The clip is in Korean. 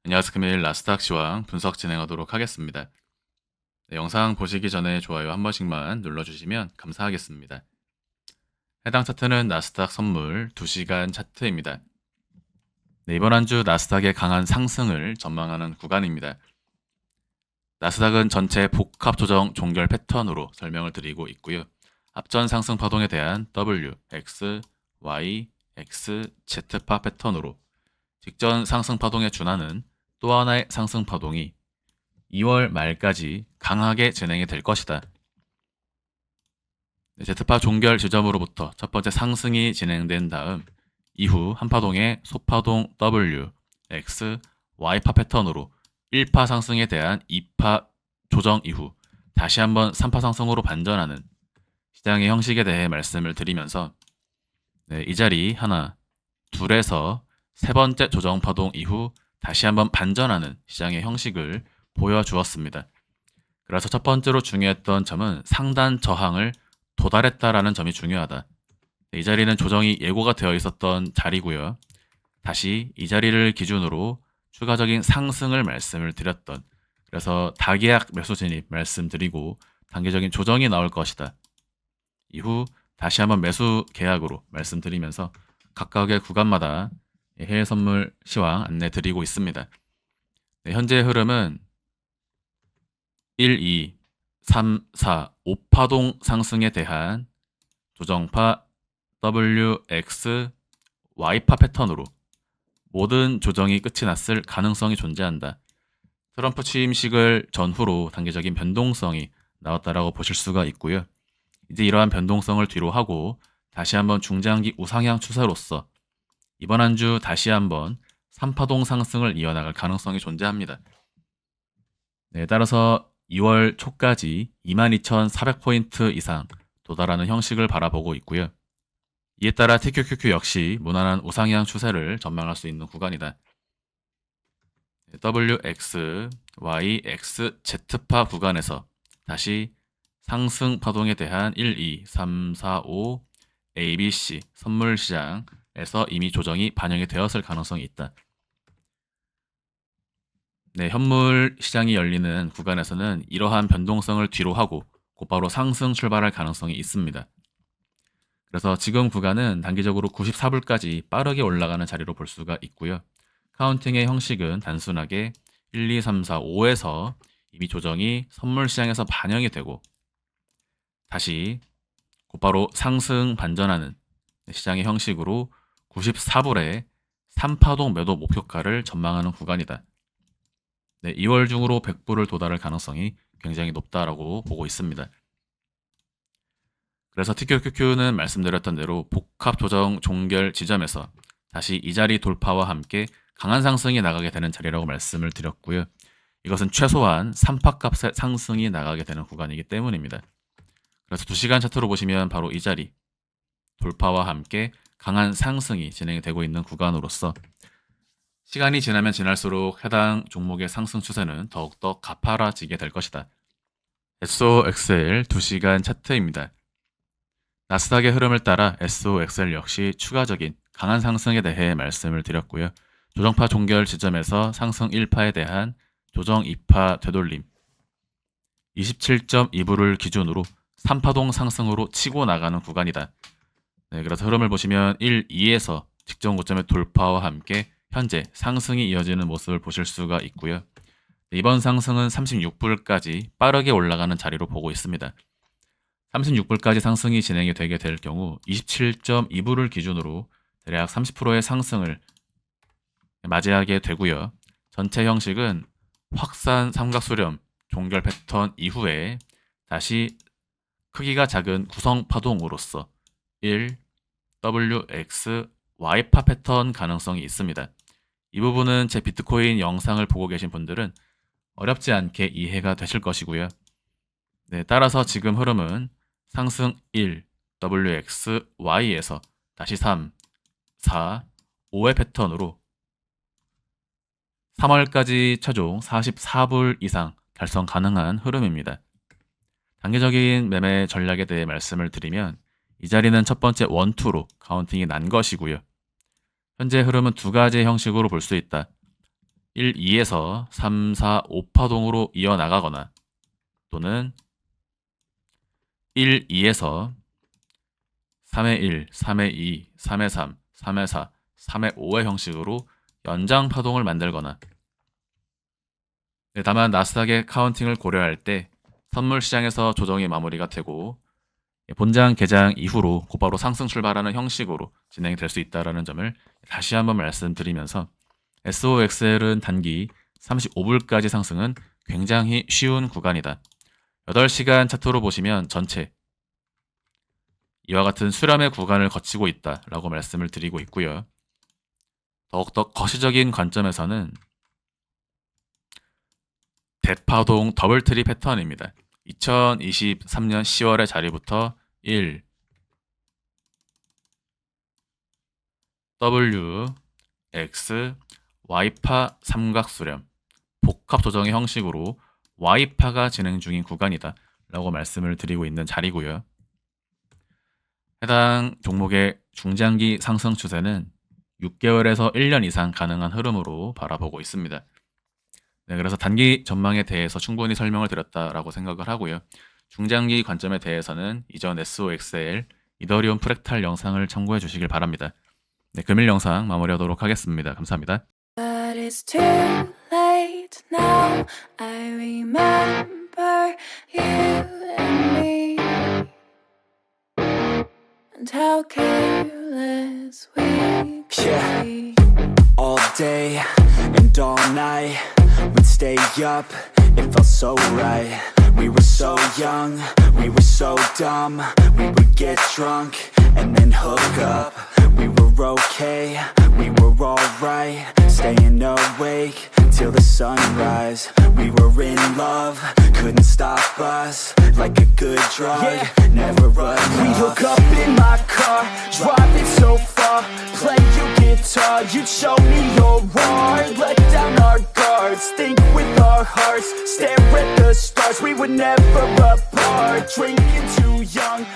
안녕하세요. 금일 나스닥 시황 분석 진행하도록 하겠습니다. 네, 영상 보시기 전에 좋아요 한 번씩만 눌러주시면 감사하겠습니다. 해당 차트는 나스닥 선물 2시간 차트입니다. 네, 이번 한 주 나스닥의 강한 상승을 전망하는 구간입니다. 나스닥은 전체 복합 조정 종결 패턴으로 설명을 드리고 있고요. 앞전 상승 파동에 대한 W, X, Y, X, Z파 패턴으로 직전 상승 파동에 준하는 또 하나의 상승 파동이 2월 말까지 강하게 진행이 될 것이다. Z파 종결 지점으로부터 첫 번째 상승이 진행된 다음 이후 한파동의 소파동 W, X, Y파 패턴으로 1파 상승에 대한 2파 조정 이후 다시 한번 3파 상승으로 반전하는 시장의 형식에 대해 말씀을 드리면서 이 자리 하나, 둘에서 세 번째 조정 파동 이후 다시 한번 반전하는 시장의 형식을 보여주었습니다. 그래서 첫 번째로 중요했던 점은 상단 저항을 도달했다라는 점이 중요하다. 이 자리는 조정이 예고가 되어 있었던 자리고요. 다시 이 자리를 기준으로 추가적인 상승을 말씀을 드렸던, 그래서 다계약 매수 진입 말씀드리고 단계적인 조정이 나올 것이다. 이후 다시 한번 매수 계약으로 말씀드리면서 각각의 구간마다 해외 선물 시황 안내 드리고 있습니다. 현재 흐름은 1, 2, 3, 4, 5파동 상승에 대한 조정파 W, X, Y파 패턴으로 모든 조정이 끝이 났을 가능성이 존재한다. 트럼프 취임식을 전후로 단계적인 변동성이 나왔다라고 보실 수가 있고요. 이제 이러한 변동성을 뒤로 하고 다시 한번 중장기 우상향 추세로서 이번 한 주 다시 한번 3파동 상승을 이어나갈 가능성이 존재합니다. 따라서 2월 초까지 22,400포인트 이상 도달하는 형식을 바라보고 있고요. 이에 따라 TQQQ 역시 무난한 우상향 추세를 전망할 수 있는 구간이다. WX, Y, X, Z파 구간에서 다시 상승 파동에 대한 1, 2, 3, 4, 5, A, B, C 선물 시장에서 이미 조정이 반영이 되었을 가능성이 있다. 현물 시장이 열리는 구간에서는 이러한 변동성을 뒤로 하고 곧바로 상승 출발할 가능성이 있습니다. 그래서 지금 구간은 단기적으로 94불까지 빠르게 올라가는 자리로 볼 수가 있고요. 카운팅의 형식은 단순하게 1, 2, 3, 4, 5에서 이미 조정이 선물 시장에서 반영이 되고 다시 곧바로 상승 반전하는 시장의 형식으로 94불에 3파동 매도 목표가를 전망하는 구간이다. 2월 중으로 100불을 도달할 가능성이 굉장히 높다라고 보고 있습니다. 그래서 TQQQ는 말씀드렸던 대로 복합 조정 종결 지점에서 다시 이 자리 돌파와 함께 강한 상승이 나가게 되는 자리라고 말씀을 드렸고요. 이것은 최소한 3파 값의 상승이 나가게 되는 구간이기 때문입니다. 그래서 2시간 차트로 보시면 바로 이 자리 돌파와 함께 강한 상승이 진행이 되고 있는 구간으로서 시간이 지나면 지날수록 해당 종목의 상승 추세는 더욱더 가파라지게 될 것이다. SOXL 2시간 차트입니다. 나스닥의 흐름을 따라 SOXL 역시 추가적인 강한 상승에 대해 말씀을 드렸고요. 조정파 종결 지점에서 상승 1파에 대한 조정 2파 되돌림 27.2불을 기준으로 3파동 상승으로 치고 나가는 구간이다. 그래서 흐름을 보시면 1, 2에서 직전 고점의 돌파와 함께 현재 상승이 이어지는 모습을 보실 수가 있고요. 이번 상승은 36불까지 빠르게 올라가는 자리로 보고 있습니다. 36불까지 상승이 진행이 되게 될 경우 27.2불을 기준으로 대략 30%의 상승을 맞이하게 되고요. 전체 형식은 확산 삼각수렴 종결 패턴 이후에 다시 크기가 작은 구성 파동으로서 1, W, X, Y파 패턴 가능성이 있습니다. 이 부분은 제 비트코인 영상을 보고 계신 분들은 어렵지 않게 이해가 되실 것이고요. 따라서 지금 흐름은 상승 1, WX, Y에서 다시 3, 4, 5의 패턴으로 3월까지 최종 44불 이상 달성 가능한 흐름입니다. 단계적인 매매 전략에 대해 말씀을 드리면 이 자리는 첫 번째 원투로 카운팅이 난 것이고요. 현재 흐름은 두 가지 형식으로 볼 수 있다. 1, 2에서 3, 4, 5파동으로 이어나가거나 또는 1, 2에서 3의 1, 3의 2, 3의 3, 3의 4, 3의 5의 형식으로 연장 파동을 만들거나 다만 나스닥의 카운팅을 고려할 때 선물 시장에서 조정이 마무리가 되고 본장 개장 이후로 곧바로 상승 출발하는 형식으로 진행이 될 수 있다는 점을 다시 한번 말씀드리면서 SOXL은 단기 35불까지 상승은 굉장히 쉬운 구간이다. 8시간 차트로 보시면 전체 이와 같은 수렴의 구간을 거치고 있다라고 말씀을 드리고 있고요. 더욱더 거시적인 관점에서는 대파동 더블트리 패턴입니다. 2023년 10월의 자리부터 1, W, X, Y파 삼각수렴, 복합 조정의 형식으로 Y파가 진행 중인 구간이다 라고 말씀을 드리고 있는 자리고요. 해당 종목의 중장기 상승 추세는 6개월에서 1년 이상 가능한 흐름으로 바라보고 있습니다. 네, 그래서 단기 전망에 대해서 충분히 설명을 드렸다라고 생각을 하고요. 중장기 관점에 대해서는 이전 SOXL, 이더리움 프랙탈 영상을 참고해 주시길 바랍니다. 네, 금일 영상 마무리하도록 하겠습니다. 감사합니다. But it's too late now. I remember you and me, and how careless we could be. All day and all night, we'd stay up, it felt so right. We were so young, we were so dumb. We would get drunk and then hook up. We were okay, we were alright. Staying awake till the sunrise. We were in love, couldn't stop us. Like a good drug, never enough. We hook up in my car, driving so far. Play your guitar, you'd show me your art. Let down our guards, think with our hearts. Stare at the stars, we were never apart. Drinking too young,